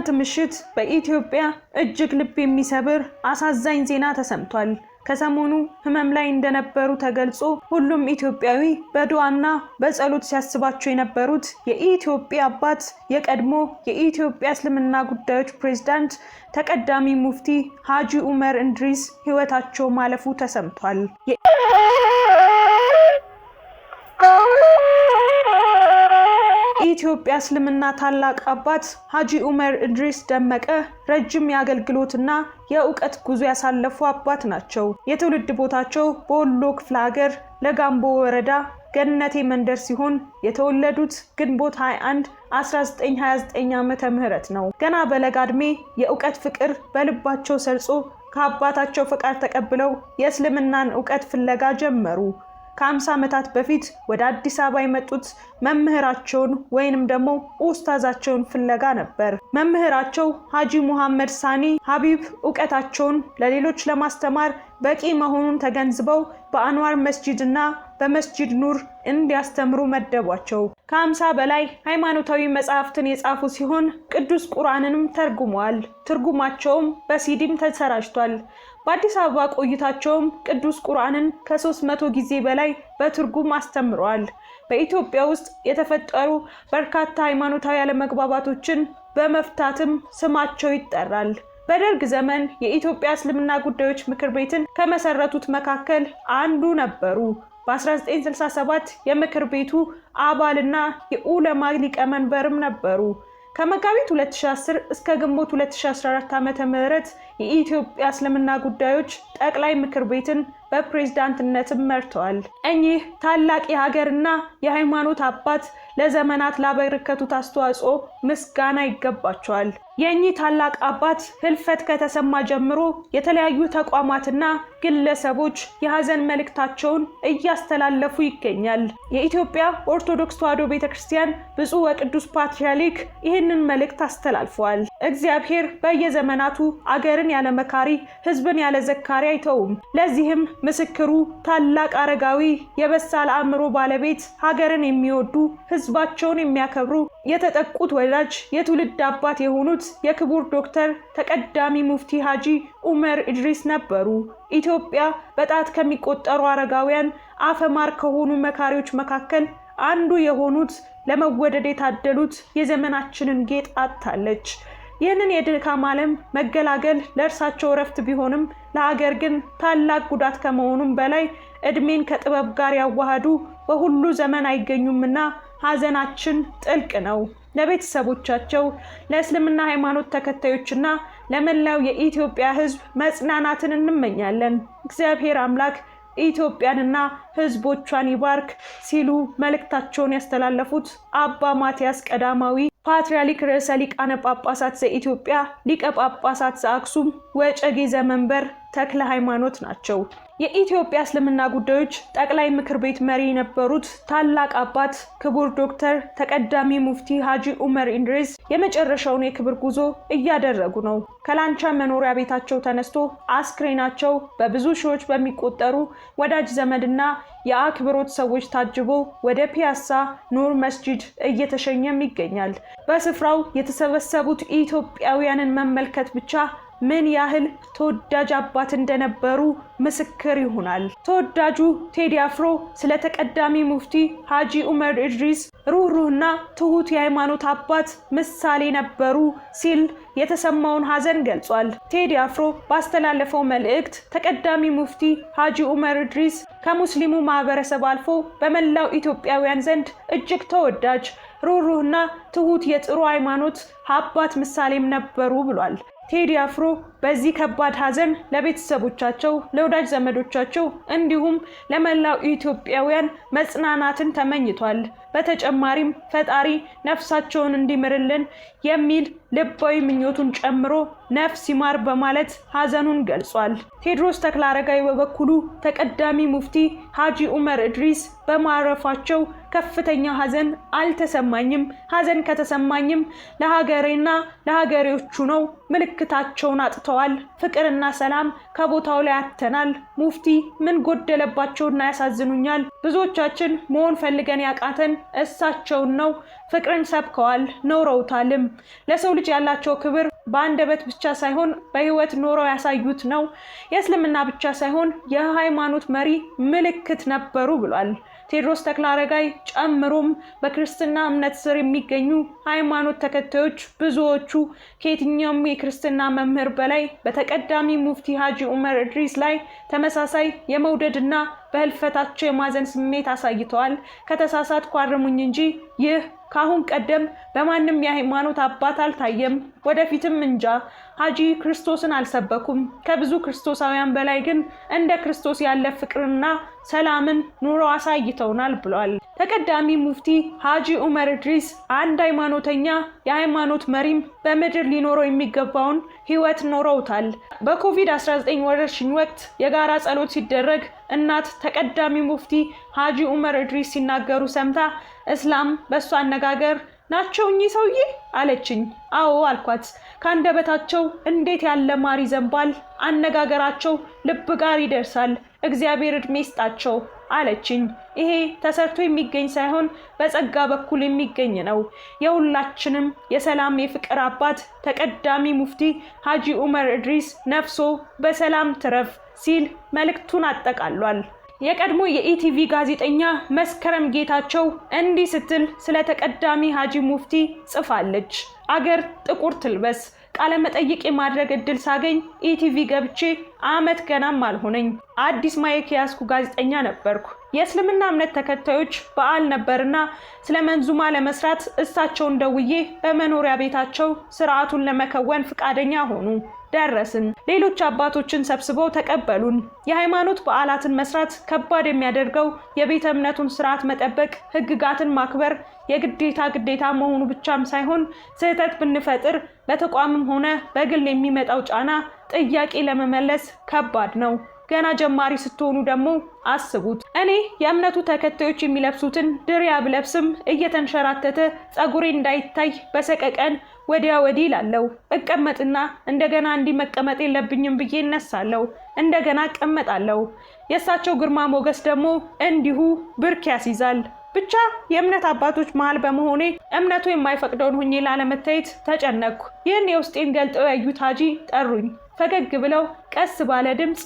ትላንት ምሽት በኢትዮጵያ እጅግ ልብ የሚሰብር አሳዛኝ ዜና ተሰምቷል። ከሰሞኑ ህመም ላይ እንደነበሩ ተገልጾ ሁሉም ኢትዮጵያዊ በዱዓና በጸሎት ሲያስባቸው የነበሩት የኢትዮጵያ አባት የቀድሞ የኢትዮጵያ እስልምና ጉዳዮች ፕሬዝዳንት ተቀዳሚ ሙፍቲ ሐጂ ዑመር እንድሪስ ህይወታቸው ማለፉ ተሰምቷል። የኢትዮጵያ እስልምና ታላቅ አባት ሐጂ ዑመር እንድሪስ ደመቀ ረጅም የአገልግሎትና የእውቀት ጉዞ ያሳለፉ አባት ናቸው። የትውልድ ቦታቸው በወሎ ክፍለ ሀገር ለጋምቦ ወረዳ ገነቴ መንደር ሲሆን የተወለዱት ግንቦት 21 1929 ዓመተ ምህረት ነው። ገና በለጋ ዕድሜ የእውቀት ፍቅር በልባቸው ሰርጾ ከአባታቸው ፈቃድ ተቀብለው የእስልምናን እውቀት ፍለጋ ጀመሩ። ከ50 ዓመታት በፊት ወደ አዲስ አበባ የመጡት መምህራቸውን ወይንም ደግሞ ኡስታዛቸውን ፍለጋ ነበር። መምህራቸው ሐጂ ሙሐመድ ሳኒ ሐቢብ ዕውቀታቸውን ለሌሎች ለማስተማር በቂ መሆኑን ተገንዝበው በአንዋር መስጂድና በመስጂድ ኑር እንዲያስተምሩ መደቧቸው። ከ50 በላይ ሃይማኖታዊ መጻሕፍትን የጻፉ ሲሆን ቅዱስ ቁርአንንም ተርጉመዋል። ትርጉማቸውም በሲዲም ተሰራጭቷል። በአዲስ አበባ ቆይታቸውም ቅዱስ ቁርአንን ከ300 ጊዜ በላይ በትርጉም አስተምረዋል። በኢትዮጵያ ውስጥ የተፈጠሩ በርካታ ሃይማኖታዊ አለመግባባቶችን በመፍታትም ስማቸው ይጠራል። በደርግ ዘመን የኢትዮጵያ እስልምና ጉዳዮች ምክር ቤትን ከመሰረቱት መካከል አንዱ ነበሩ። በ1967 የምክር ቤቱ አባልና የኡለማ ሊቀመንበርም ነበሩ። ከመጋቢት 2010 እስከ ግንቦት 2014 ዓመተ ምህረት የኢትዮጵያ እስልምና ጉዳዮች ጠቅላይ ምክር ቤትን በፕሬዝዳንትነትም መርተዋል። እኚህ ታላቅ የሀገርና የሃይማኖት አባት ለዘመናት ላበረከቱት አስተዋጽኦ ምስጋና ይገባቸዋል። የእኚህ ታላቅ አባት ህልፈት ከተሰማ ጀምሮ የተለያዩ ተቋማትና ግለሰቦች የሀዘን መልእክታቸውን እያስተላለፉ ይገኛል። የኢትዮጵያ ኦርቶዶክስ ተዋሕዶ ቤተክርስቲያን ብፁዕ ወቅዱስ ፓትርያርክ ይህንን መልእክት አስተላልፈዋል። እግዚአብሔር በየዘመናቱ አገርን ያለ መካሪ፣ ህዝብን ያለ ዘካሪ አይተውም። ለዚህም ምስክሩ ታላቅ አረጋዊ፣ የበሳል አእምሮ ባለቤት፣ ሀገርን የሚወዱ ህዝባቸውን የሚያከብሩ፣ የተጠቁት ወዳጅ፣ የትውልድ አባት የሆኑት የክቡር ዶክተር ተቀዳሚ ሙፍቲ ሐጂ ዑመር እንድሪስ ነበሩ። ኢትዮጵያ በጣት ከሚቆጠሩ አረጋውያን አፈማር ከሆኑ መካሪዎች መካከል አንዱ የሆኑት ለመወደድ የታደሉት የዘመናችንን ጌጥ አጥታለች። ይህንን የድካም ዓለም መገላገል ለእርሳቸው እረፍት ቢሆንም ለሀገር ግን ታላቅ ጉዳት ከመሆኑም በላይ እድሜን ከጥበብ ጋር ያዋሃዱ በሁሉ ዘመን አይገኙምና ሀዘናችን ጥልቅ ነው። ለቤተሰቦቻቸው፣ ለእስልምና ሃይማኖት ተከታዮችና ለመላው የኢትዮጵያ ህዝብ መጽናናትን እንመኛለን። እግዚአብሔር አምላክ ኢትዮጵያንና ህዝቦቿን ይባርክ ሲሉ መልእክታቸውን ያስተላለፉት አባ ማቲያስ ቀዳማዊ ፓትርያርክ ርዕሰ ሊቃነ ጳጳሳት ዘኢትዮጵያ ሊቀ ጳጳሳት ዘአክሱም ወዕጨጌ ዘመንበር ተክለ ሃይማኖት ናቸው። የኢትዮጵያ እስልምና ጉዳዮች ጠቅላይ ምክር ቤት መሪ የነበሩት ታላቅ አባት ክቡር ዶክተር ተቀዳሚ ሙፍቲ ሐጂ ዑመር እንድሪስ የመጨረሻውን የክብር ጉዞ እያደረጉ ነው። ከላንቻ መኖሪያ ቤታቸው ተነስቶ አስክሬናቸው በብዙ ሺዎች በሚቆጠሩ ወዳጅ ዘመድና የአክብሮት ሰዎች ታጅቦ ወደ ፒያሳ ኑር መስጂድ እየተሸኘም ይገኛል። በስፍራው የተሰበሰቡት ኢትዮጵያውያንን መመልከት ብቻ ምን ያህል ተወዳጅ አባት እንደነበሩ ምስክር ይሆናል። ተወዳጁ ቴዲ አፍሮ ስለ ተቀዳሚ ሙፍቲ ሐጂ ዑመር እንድሪስ ሩህሩህና ትሁት የሃይማኖት አባት ምሳሌ ነበሩ ሲል የተሰማውን ሀዘን ገልጿል። ቴዲ አፍሮ ባስተላለፈው መልእክት ተቀዳሚ ሙፍቲ ሐጂ ዑመር እንድሪስ ከሙስሊሙ ማህበረሰብ አልፎ በመላው ኢትዮጵያውያን ዘንድ እጅግ ተወዳጅ፣ ሩህሩህና ትሁት የጥሩ ሃይማኖት አባት ምሳሌም ነበሩ ብሏል። ቴዲ አፍሮ በዚህ ከባድ ሀዘን ለቤተሰቦቻቸው፣ ለወዳጅ ዘመዶቻቸው እንዲሁም ለመላው ኢትዮጵያውያን መጽናናትን ተመኝቷል። በተጨማሪም ፈጣሪ ነፍሳቸውን እንዲምርልን የሚል ልባዊ ምኞቱን ጨምሮ ነፍስ ይማር በማለት ሀዘኑን ገልጿል። ቴዎድሮስ ተክለአረጋይ በበኩሉ ተቀዳሚ ሙፍቲ ሐጂ ዑመር እንድሪስ በማረፋቸው ከፍተኛ ሀዘን አልተሰማኝም። ሀዘን ከተሰማኝም ለሀገሬና ለሀገሬዎቹ ነው። ምልክታቸውን አጥተዋል። ፍቅርና ሰላም ከቦታው ላይ አጥተናል። ሙፍቲ ምን ጎደለባቸውና ያሳዝኑኛል። ብዙዎቻችን መሆን ፈልገን ያቃተን እሳቸውን ነው። ፍቅርን ሰብከዋል፣ ኖረውታልም። ለሰው ልጅ ልጅ ያላቸው ክብር በአንደበት ብቻ ሳይሆን በህይወት ኖረው ያሳዩት ነው። የእስልምና ብቻ ሳይሆን የሃይማኖት መሪ ምልክት ነበሩ ብሏል ቴዎድሮስ ተክለአረጋይ። ጨምሮም በክርስትና እምነት ስር የሚገኙ ሃይማኖት ተከታዮች ብዙዎቹ ከየትኛውም የክርስትና መምህር በላይ በተቀዳሚ ሙፍቲ ሀጂ ዑመር ኢድሪስ ላይ ተመሳሳይ የመውደድና በህልፈታቸው የማዘን ስሜት አሳይተዋል። ከተሳሳትኩ አርሙኝ እንጂ ይህ ካሁን ቀደም በማንም የሃይማኖት አባት አልታየም፣ ወደፊትም እንጃ። ሀጂ ክርስቶስን አልሰበኩም። ከብዙ ክርስቶሳውያን በላይ ግን እንደ ክርስቶስ ያለ ፍቅርና ሰላምን ኑሮ አሳይተውናል ብሏል። ተቀዳሚ ሙፍቲ ሀጂ ዑመር ኢድሪስ አንድ ሃይማኖተኛ የሃይማኖት መሪም በምድር ሊኖረው የሚገባውን ህይወት ኖረውታል። በኮቪድ-19 ወረርሽኝ ወቅት የጋራ ጸሎት ሲደረግ እናት ተቀዳሚ ሙፍቲ ሀጂ ዑመር ኢድሪስ ሲናገሩ ሰምታ እስላም በእሱ አነጋገር ናቸው እኚህ ሰውዬ አለችኝ። አዎ አልኳት። ከአንደበታቸው እንዴት ያለ ማር ይዘንባል፣ አነጋገራቸው ልብ ጋር ይደርሳል፣ እግዚአብሔር እድሜ ይስጣቸው አለችኝ። ይሄ ተሰርቶ የሚገኝ ሳይሆን በጸጋ በኩል የሚገኝ ነው። የሁላችንም የሰላም የፍቅር አባት ተቀዳሚ ሙፍቲ ሀጂ ዑመር ኢድሪስ ነፍሶ በሰላም ትረፍ ሲል መልእክቱን አጠቃሏል። የቀድሞ የኢቲቪ ጋዜጠኛ መስከረም ጌታቸው እንዲህ ስትል ስለ ተቀዳሚ ሀጂ ሙፍቲ ጽፋለች። አገር ጥቁር ትልበስ ቃለ መጠይቅ የማድረግ እድል ሳገኝ ኢቲቪ ገብቼ አመት ገናም አልሆነኝ። አዲስ ማይክ ያስኩ ጋዜጠኛ ነበርኩ። የእስልምና እምነት ተከታዮች በዓል ነበርና ስለ መንዙማ ለመስራት እሳቸውን ደውዬ በመኖሪያ ቤታቸው ስርዓቱን ለመከወን ፍቃደኛ ሆኑ። ደረስን። ሌሎች አባቶችን ሰብስበው ተቀበሉን። የሃይማኖት በዓላትን መስራት ከባድ የሚያደርገው የቤተ እምነቱን ስርዓት መጠበቅ፣ ህግጋትን ማክበር የግዴታ መሆኑ ብቻም ሳይሆን ስህተት ብንፈጥር በተቋምም ሆነ በግል የሚመጣው ጫና ጥያቄ ለመመለስ ከባድ ነው። ገና ጀማሪ ስትሆኑ ደግሞ አስቡት። እኔ የእምነቱ ተከታዮች የሚለብሱትን ድሪያ ብለብስም እየተንሸራተተ ጸጉሬ እንዳይታይ በሰቀቀን ወዲያ ወዲህ ላለው እቀመጥና እንደገና እንዲህ መቀመጥ የለብኝም ብዬ እነሳለሁ፣ እንደገና እቀመጣለሁ። የእሳቸው ግርማ ሞገስ ደግሞ እንዲሁ ብርክ ያስይዛል። ብቻ የእምነት አባቶች መሃል በመሆኔ እምነቱ የማይፈቅደውን ሆኜ ላለመታየት ተጨነቅኩ። ይህን የውስጤን ገልጠው ያዩት ሀጂ ጠሩኝ። ፈገግ ብለው ቀስ ባለ ድምፅ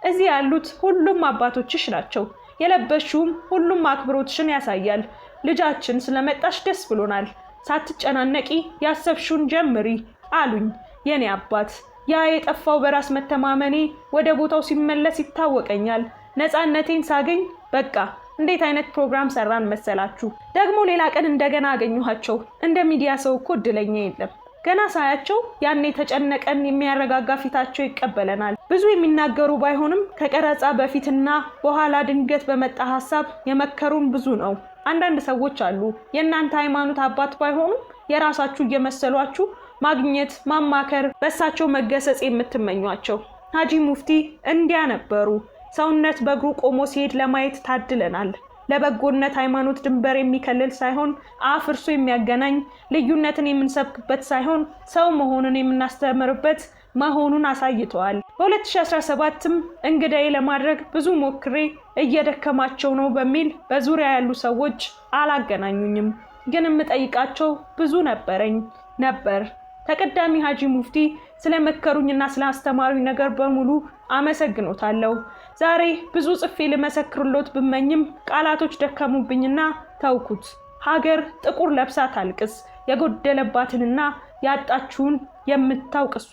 እዚህ ያሉት ሁሉም አባቶችሽ ናቸው። የለበሽውም ሁሉም አክብሮትሽን ያሳያል። ልጃችን ስለመጣሽ ደስ ብሎናል። ሳትጨናነቂ ያሰብሽውን ጀምሪ አሉኝ። የኔ አባት ያ የጠፋው በራስ መተማመኔ ወደ ቦታው ሲመለስ ይታወቀኛል። ነፃነቴን ሳገኝ በቃ እንዴት አይነት ፕሮግራም ሰራን መሰላችሁ? ደግሞ ሌላ ቀን እንደገና አገኘኋቸው። እንደ ሚዲያ ሰው እኮ እድለኛ የለም። ገና ሳያቸው ያኔ ተጨነቀን የሚያረጋጋ ፊታቸው ይቀበለናል። ብዙ የሚናገሩ ባይሆንም ከቀረጻ በፊትና በኋላ ድንገት በመጣ ሐሳብ የመከሩን ብዙ ነው። አንዳንድ ሰዎች አሉ የእናንተ ሃይማኖት አባት ባይሆኑም የራሳችሁ እየመሰሏችሁ ማግኘት፣ ማማከር፣ በእሳቸው መገሰጽ የምትመኟቸው። ሀጂ ሙፍቲ እንዲያ ነበሩ። ሰውነት በእግሩ ቆሞ ሲሄድ ለማየት ታድለናል። ለበጎነት ሃይማኖት ድንበር የሚከልል ሳይሆን አፍርሶ የሚያገናኝ፣ ልዩነትን የምንሰብክበት ሳይሆን ሰው መሆንን የምናስተምርበት መሆኑን አሳይተዋል። በ2017ም እንግዳዬ ለማድረግ ብዙ ሞክሬ እየደከማቸው ነው በሚል በዙሪያ ያሉ ሰዎች አላገናኙኝም። ግን የምጠይቃቸው ብዙ ነበር። ተቀዳሚ ሀጂ ሙፍቲ ስለመከሩኝና ስላስተማሩኝ ነገር በሙሉ አመሰግኖታለሁ። ዛሬ ብዙ ጽፌ ልመሰክርሎት ብመኝም ቃላቶች ደከሙብኝና ተውኩት። ሀገር ጥቁር ለብሳ ታልቅስ፣ የጎደለባትንና ያጣችውን የምታውቅ እሷ።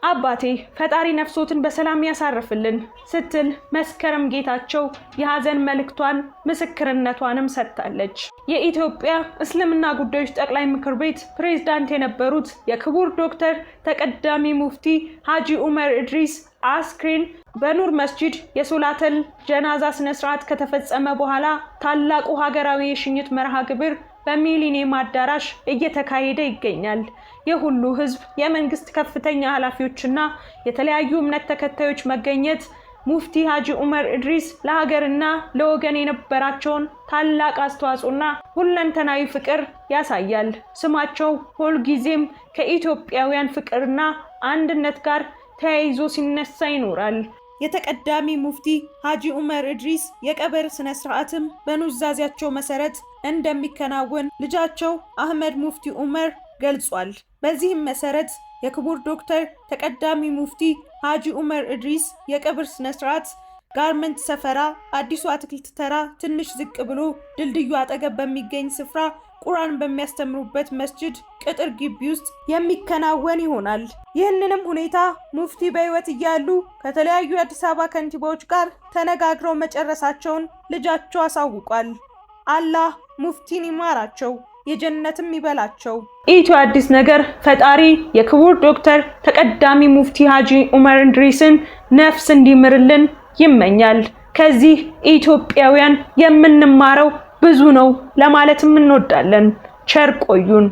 አባቴ ፈጣሪ ነፍሶትን በሰላም ያሳርፍልን ስትል መስከረም ጌታቸው የሐዘን መልእክቷን ምስክርነቷንም ሰጥታለች። የኢትዮጵያ እስልምና ጉዳዮች ጠቅላይ ምክር ቤት ፕሬዝዳንት የነበሩት የክቡር ዶክተር ተቀዳሚ ሙፍቲ ሀጂ ዑመር ኢድሪስ አስክሬን በኑር መስጂድ የሶላተል ጀናዛ ስነስርዓት ከተፈጸመ በኋላ ታላቁ ሀገራዊ የሽኝት መርሃ ግብር በሚሊኒየም አዳራሽ እየተካሄደ ይገኛል። የሁሉ ህዝብ፣ የመንግስት ከፍተኛ ኃላፊዎችና የተለያዩ እምነት ተከታዮች መገኘት ሙፍቲ ሀጂ ዑመር ኢድሪስ ለሀገርና ለወገን የነበራቸውን ታላቅ አስተዋጽኦና ሁለንተናዊ ፍቅር ያሳያል። ስማቸው ሁልጊዜም ከኢትዮጵያውያን ፍቅርና አንድነት ጋር ተያይዞ ሲነሳ ይኖራል። የተቀዳሚ ሙፍቲ ሀጂ ዑመር ኢድሪስ የቀብር ስነ ስርዓትም በኑዛዜያቸው መሰረት እንደሚከናወን ልጃቸው አህመድ ሙፍቲ ዑመር ገልጿል። በዚህም መሰረት የክቡር ዶክተር ተቀዳሚ ሙፍቲ ሐጂ ዑመር ኢድሪስ የቀብር ስነ ስርዓት ጋርመንት ሰፈራ አዲሱ አትክልት ተራ ትንሽ ዝቅ ብሎ ድልድዩ አጠገብ በሚገኝ ስፍራ ቁርአን በሚያስተምሩበት መስጂድ ቅጥር ግቢ ውስጥ የሚከናወን ይሆናል። ይህንንም ሁኔታ ሙፍቲ በህይወት እያሉ ከተለያዩ የአዲስ አበባ ከንቲባዎች ጋር ተነጋግረው መጨረሳቸውን ልጃቸው አሳውቋል። አላህ ሙፍቲን ይማራቸው፣ የጀነትም ይበላቸው። ኢትዮ አዲስ ነገር ፈጣሪ የክቡር ዶክተር ተቀዳሚ ሙፍቲ ሐጂ ዑመር ኢድሪስን ነፍስ እንዲምርልን ይመኛል። ከዚህ ኢትዮጵያውያን የምንማረው ብዙ ነው ለማለትም እንወዳለን። ቸር ቆዩን።